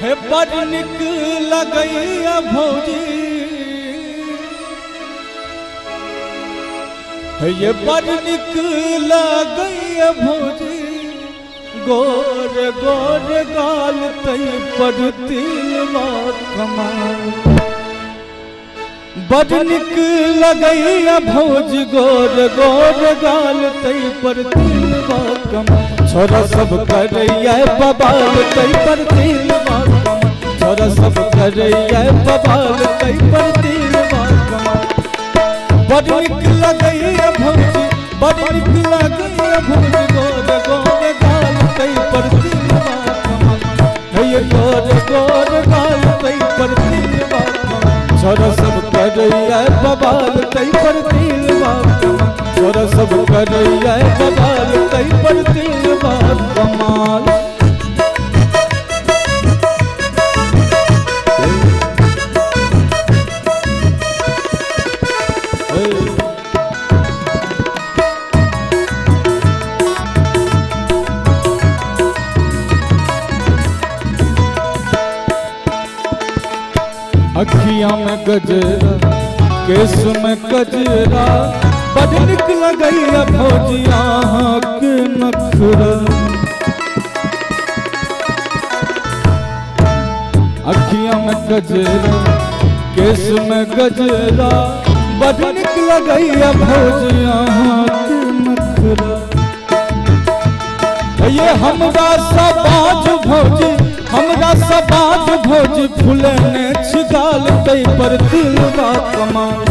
हे बड़ निक लगैया भौजी, ये बड़ निक लगैया भौजी, गोर गोर गाल तई पर तिलवा कमाल। बड़ निक लगैया भौजी, गोर गोर गाल तई पर तिलवा कमाल। छोरा सब करैया बबाल तई पर तिलवा कमाल। छोरा सब करैया बबाल तई पर तिलवा कमाल। बड़ निक लगैया भौजी, बड़ निक लगैया भौजी, गोर गोर गाल तई पर तिलवा कमाल। हे गोर गोर गाल तई पर तिलवा कमाल। छोरा सब करैया बबाल तई पर तिलवा कमाल। छोरा सब करैया बबाल तई पर तिलवा कमाल। अखियां में गजरा, केस में कजरा, बड़ निक लगैया भौजी आँख नखरा। अखियां में गजरा, केस में गजरा, बड़ निक लगैया भौजी आँख नखरा। ये हमरा सबाज भौजी, हमरा सबाज भौजी, फुलने छिगाल तई पर तिलवा कमाल।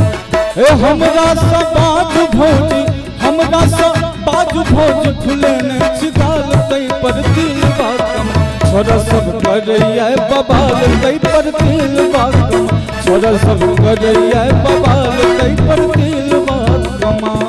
हमरा सबाज भौजी, हमरा सबाज भौजी, फुलने छिगाल तई पर तिलवा कमाल। छोरा सब करैया बबाल तई पर तिलवा कमाल। छोरा सब करैया बबाल तई पर तिलवा कमाल।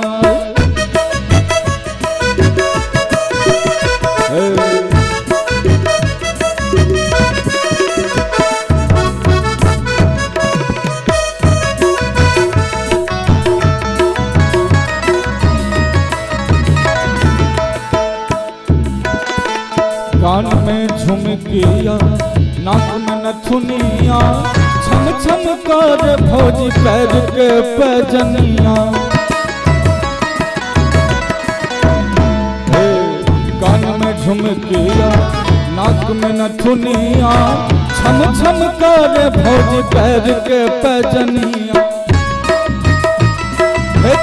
कान में झुमकिया, नाक में नथुनिया, छम छम कर भौजी पैर के पैजनिया। कान में झुमकिया, नाक में नथुनिया, छम छम कर भौजी पैर के पैजनिया।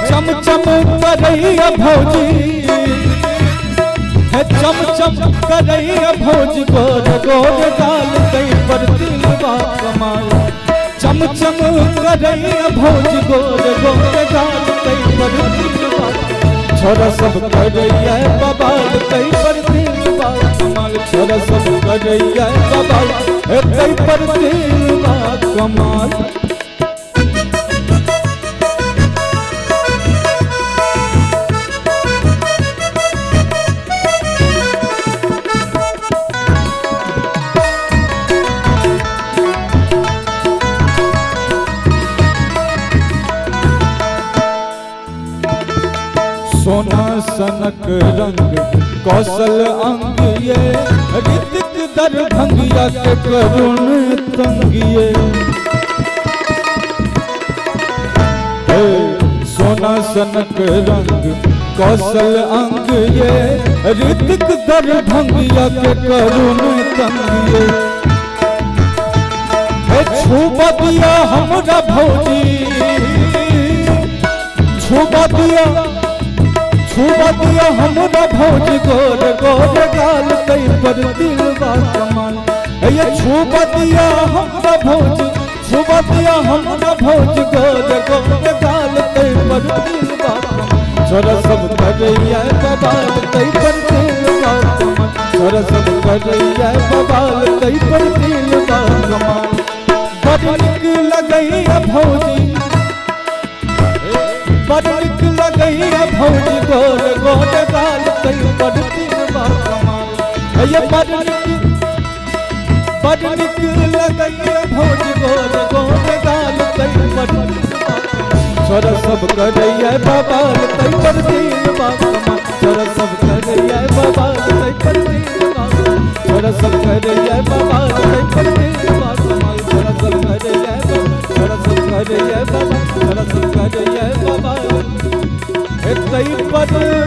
चम चम करैया भौजी, चम चम करैया भौजी, गोर गोर गाल तई पर तिलवा कमाल। चम चम करैया भौजी, गोर गोर गाल तई पर तिलवा। छोरा सब करैया बबाल तई पर तिलवा कमाल। छोरा सब करैया बबाल तई पर तिलवा कमाल। सोना सनक रंग कौशल अंग, ये ऋतिक दरभंगिया के करुण तंगिए। सोना सनक रंग कौशल अंग, ये ऋतिक दरभंगिया के करुण तंगिए। छुबा दिया हमरा भौजी, छुबा दिया, छुबा दिया हमरा भौजी, गोर गोर गाल तई पर तिलवा कमाल। ये छुबा दिया हमरा भौजी, छुबा दिया हमरा भौजी, गोर गोर गाल तई पर तिलवा कमाल। छोरा सब करैया बबाल तई पर तिलवा कमाल। छोरा सब करैया बबाल तई पर तिलवा कमाल। बड़ निक लगैया भौजी, बड़ निक लगैया भौजी, गोर गोर गाल तई पर तिलवा कमाल। ये बड़ निक लगैया भौजी, गोर गोर गाल तई पर तिलवा कमाल। छोरा सब करैया बबाल तई पर तिलवा कमाल। छोरा सब करैया बबाल तई पर तिलवा कमाल। छोरा सब करैया बबाल तई पर करैया बाबा छोरा सब करैया बाबा तै पर